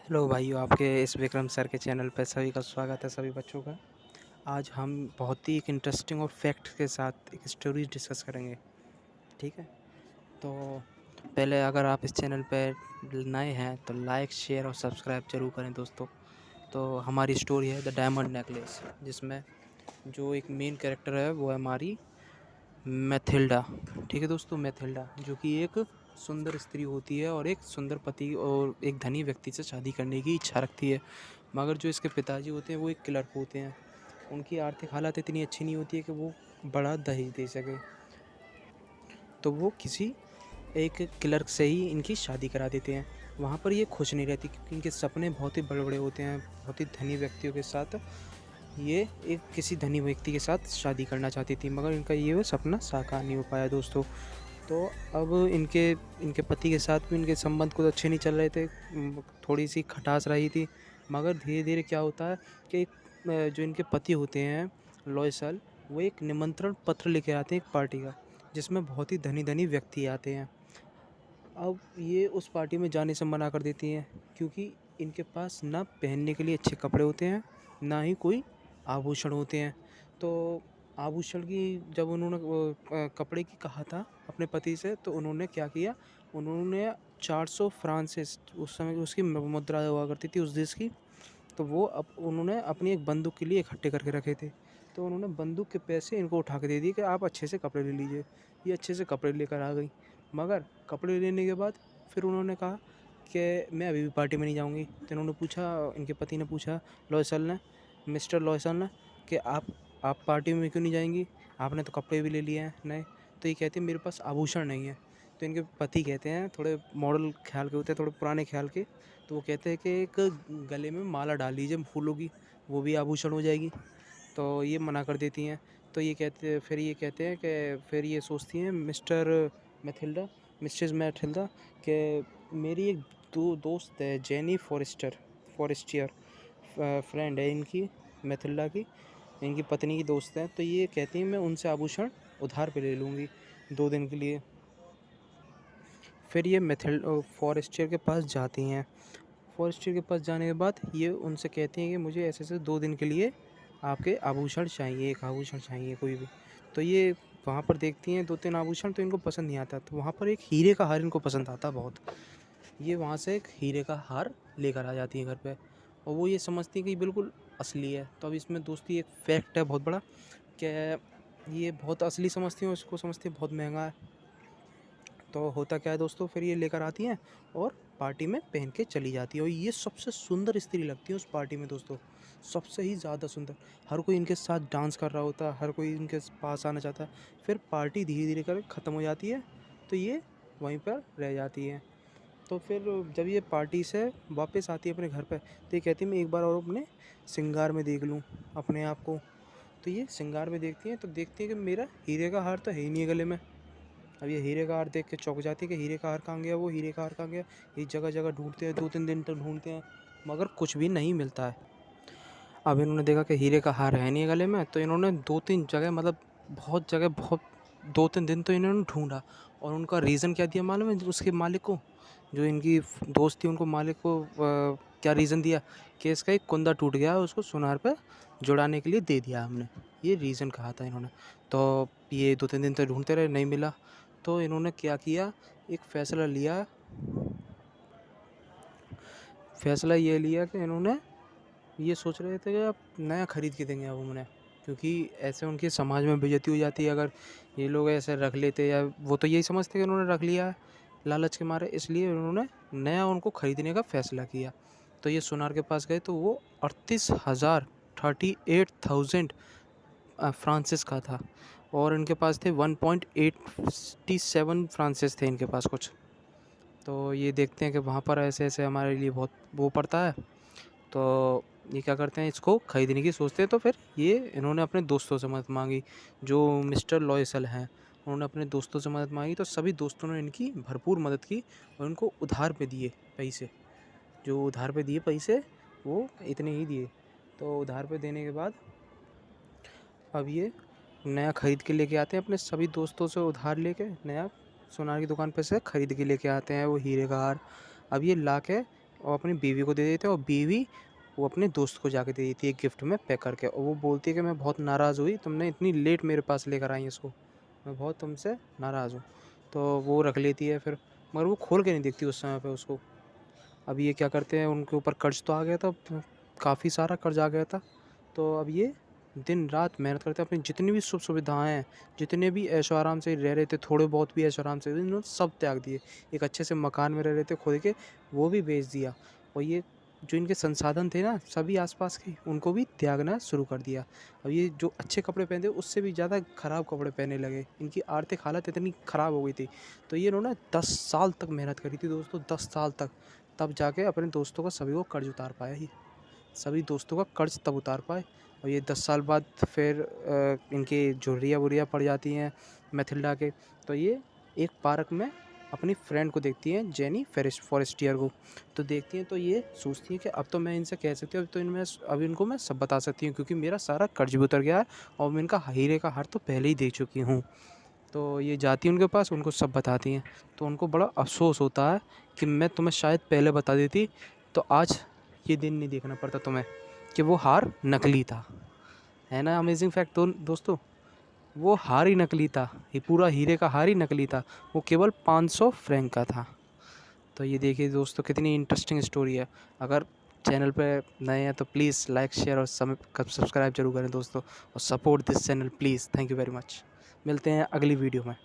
Hello भाइयों, आपके इस विक्रम सर के चैनल पे सभी का स्वागत है सभी बच्चों का। आज हम बहुत ही एक इंटरेस्टिंग और फैक्ट के साथ एक स्टोरी डिस्कस करेंगे। ठीक है, तो पहले अगर आप इस चैनल पे नए हैं तो लाइक शेयर और सब्सक्राइब जरूर करें दोस्तों। तो हमारी स्टोरी है द डायमंड नेकलेस, जिसमें जो एक मेन कैरेक्टर है वो है हमारी मैथिल्डा। ठीक है दोस्तों, मैथिल्डा जो कि एक सुंदर स्त्री होती है और एक सुंदर पति और एक धनी व्यक्ति से शादी करने की इच्छा रखती है। मगर जो इसके पिताजी होते हैं वो एक क्लर्क होते हैं। उनकी आर्थिक हालत इतनी अच्छी नहीं होती है कि वो बड़ा दहेज दे सके, तो वो किसी एक क्लर्क से ही इनकी शादी करा देते हैं। वहाँ पर ये खुश नहीं रहती क्योंकि इनके सपने बहुत ही बड़े बड़े होते हैं। बहुत ही धनी व्यक्तियों के साथ ये एक किसी धनी व्यक्ति के साथ शादी करना चाहती थी, मगर इनका ये सपना साकार नहीं हो पाया दोस्तों। तो अब इनके इनके पति के साथ भी इनके संबंध कुछ अच्छे नहीं चल रहे थे। थोड़ी सी खटास रही थी। मगर धीरे धीरे क्या होता है कि जो इनके पति होते हैं लॉयसल, वो एक निमंत्रण पत्र लेके आते हैं एक पार्टी का, जिसमें बहुत ही धनी धनी व्यक्ति आते हैं। अब ये उस पार्टी में जाने से मना कर देती हैं क्योंकि इनके पास ना पहनने के लिए अच्छे कपड़े होते हैं, ना ही कोई आभूषण होते हैं। तो आभूषण की जब उन्होंने कपड़े की कहा था अपने पति से, तो उन्होंने क्या किया, उन्होंने 400 फ्रांसिस, उस समय उसकी मुद्रा हुआ करती थी उस देश की, तो वो उन्होंने अपनी एक बंदूक के लिए इकट्ठे करके रखे थे। तो उन्होंने बंदूक के पैसे इनको उठा के दे दिए कि आप अच्छे से कपड़े ले लीजिए। ये अच्छे से कपड़े लेकर आ गई। मगर कपड़े लेने के बाद फिर उन्होंने कहा कि मैं अभी भी पार्टी में नहीं जाऊंगी। तो इन्होंने पूछा, इनके पति ने पूछा लॉयसल ने, मिस्टर लॉयसल ने, कि आप पार्टी में क्यों नहीं जाएंगी, आपने तो कपड़े भी ले लिए हैं नए। तो ये कहती है मेरे पास आभूषण नहीं है। तो इनके पति कहते हैं, थोड़े मॉडल ख्याल के होते हैं, थोड़े पुराने ख्याल के, तो वो कहते हैं कि एक गले में माला डाल लीजिए फूलों की, वो भी आभूषण हो जाएगी। तो ये मना कर देती हैं। तो ये कहते हैं कि फिर ये सोचती हैं मिसेस मैथिल्डा, कि मेरी एक दोस्त है जेनी फॉरेस्टियर, फ्रेंड है इनकी, मैथिल्डा की, इनकी पत्नी की दोस्त है। तो ये कहती हैं मैं उनसे आभूषण उधार पे ले लूँगी 2 दिन के लिए। फिर ये फॉरेस्टियर के पास जाती हैं। फॉरेस्टियर के पास जाने के बाद ये उनसे कहती हैं कि मुझे ऐसे ऐसे 2 दिन के लिए आपके आभूषण चाहिए, एक आभूषण चाहिए कोई भी। तो ये वहाँ पर देखती हैं 2-3 आभूषण, तो इनको पसंद नहीं आता। तो वहाँ पर एक हीरे का हार इनको पसंद आता बहुत। ये वहाँ से एक हीरे का हार लेकर आ जाती हैं घर पे, और वो ये समझती हैं कि बिल्कुल असली है। तो अब इसमें दोस्ती एक फैक्ट है बहुत बड़ा, कि ये बहुत असली समझती हैं, उसको समझती हैं बहुत महंगा है। तो होता क्या है दोस्तों, फिर ये लेकर आती हैं और पार्टी में पहन के चली जाती है, और ये सबसे सुंदर स्त्री लगती है उस पार्टी में दोस्तों, सबसे ही ज़्यादा सुंदर। हर कोई इनके साथ डांस कर रहा होता है, हर कोई इनके पास आना चाहता है। फिर पार्टी धीरे धीरे कर ख़त्म हो जाती है, तो ये वहीं पर रह जाती है। तो फिर जब ये पार्टी से वापस आती है अपने घर पे, तो ये कहती है मैं एक बार और अपने श्रृंगार में देख लूँ अपने आप को। तो ये श्रृंगार में देखती हैं, तो देखती है कि मेरा हीरे का हार तो है ही नहीं है गले में। अब ये हीरे का हार देख के चौंक जाती है कि हीरे का हार कहाँ गया, वो हीरे का हार कहाँ गया। ये जगह जगह ढूंढते हैं, 2-3 दिन तक ढूंढते हैं, मगर कुछ भी नहीं मिलता है। अब इन्होंने देखा कि हीरे का हार है नहीं गले में, तो इन्होंने 2-3 जगह, मतलब बहुत जगह, बहुत 2-3 दिन तो इन्होंने ढूंढा। और उनका रीज़न क्या दिया मालूम है उसके मालिक को, जो इनकी दोस्त थी उनको, मालिक को क्या रीज़न दिया, कि इसका एक कुंदा टूट गया, उसको सुनार पे जुड़ाने के लिए दे दिया हमने, ये रीज़न कहा था इन्होंने। तो ये 2-3 दिन तक ढूंढते रहे, नहीं मिला। तो इन्होंने क्या किया, एक फ़ैसला ये लिया कि इन्होंने ये सोच रहे थे कि अब नया ख़रीद के देंगे अब उन्हें, क्योंकि ऐसे उनके समाज में बेइज्जती हो जाती है अगर ये लोग ऐसे रख लेते, या वो तो यही समझते कि उन्होंने रख लिया है लालच के मारे, इसलिए उन्होंने नया उनको ख़रीदने का फ़ैसला किया। तो ये सुनार के पास गए, तो वो 38,000 फ्रांसिस का था, और इनके पास थे 1.87 फ्रांसिस थे इनके पास कुछ। तो ये देखते हैं कि वहाँ पर ऐसे ऐसे हमारे लिए बहुत वो पड़ता है। तो ये क्या करते हैं, इसको खरीदने की सोचते हैं। तो फिर ये इन्होंने अपने दोस्तों से मदद मांगी, जो मिस्टर लॉयसल हैं, उन्होंने अपने दोस्तों से मदद मांगी। तो सभी दोस्तों ने इनकी भरपूर मदद की और इनको उधार पे दिए पैसे। जो उधार पे दिए पैसे, वो इतने ही दिए। तो उधार पे देने के बाद अब ये नया ख़रीद के लेके आते हैं, अपने सभी दोस्तों से उधार लेके नया सुनार की दुकान पे से ख़रीद के लेके आते हैं वो हीरे का हार। अब ये ला के और अपनी बीवी को दे देते और बीवी वो अपने दोस्त को जाके दे देती है गिफ्ट में पैक करके, और वो बोलती है कि मैं बहुत नाराज़ हुई, तुमने इतनी लेट मेरे पास लेकर आई इसको, मैं बहुत तुमसे नाराज़ हूँ। तो वो रख लेती है फिर, मगर वो खोल के नहीं देखती उस समय पे उसको। अब ये क्या करते हैं, उनके ऊपर कर्ज तो आ गया था, काफ़ी सारा कर्ज आ गया था। तो अब ये दिन रात मेहनत करते हैं, अपनी जितनी भी सुख सुविधाएं हैं, जितने भी ऐशो आराम से रह रहे थे, थोड़े बहुत भी ऐशो आराम से इन्होंने सब त्याग दिए। एक अच्छे से मकान में रह रहे थे खुद के, वो भी बेच दिया। और ये जो इनके संसाधन थे ना सभी आसपास के, उनको भी त्यागना शुरू कर दिया। अब ये जो अच्छे कपड़े पहनते उससे भी ज़्यादा ख़राब कपड़े पहनने लगे, इनकी आर्थिक हालत इतनी ख़राब हो गई थी। तो ये इन्होंने 10 साल तक मेहनत करी थी दोस्तों, 10 साल तक, तब जाके अपने दोस्तों का सभी को कर्ज उतार पाया ही, सभी दोस्तों का कर्ज तब उतार पाए। और ये 10 साल बाद फिर इनकी झुर्रियाँ वुर्रियाँ पड़ जाती हैं मैथिल्डा के। तो ये एक पार्क में अपनी फ्रेंड को देखती हैं, जेनी फॉरेस्टियर को। तो देखती हैं तो ये सोचती हैं कि अब तो मैं इनसे कह सकती हूँ, अब इनको मैं सब बता सकती हूँ, क्योंकि मेरा सारा कर्ज भी उतर गया है और मैं इनका हीरे का हार तो पहले ही दे चुकी हूँ। तो ये जाती हैं उनके पास, उनको सब बताती हैं। तो उनको बड़ा अफ़सोस होता है कि मैं तुम्हें शायद पहले बता देती तो आज ये दिन नहीं देखना पड़ता तुम्हें कि वो हार नकली था। है ना अमेजिंग फैक्ट दोस्तों, वो हार ही नकली था, ये पूरा हीरे का हार ही नकली था, वो केवल 500 फ्रैंक का था। तो ये देखिए दोस्तों कितनी इंटरेस्टिंग स्टोरी है। अगर चैनल पे नए हैं तो प्लीज़ लाइक शेयर और सब्सक्राइब जरूर करें दोस्तों, और support this channel please. Thank you very much. मिलते हैं अगली वीडियो में।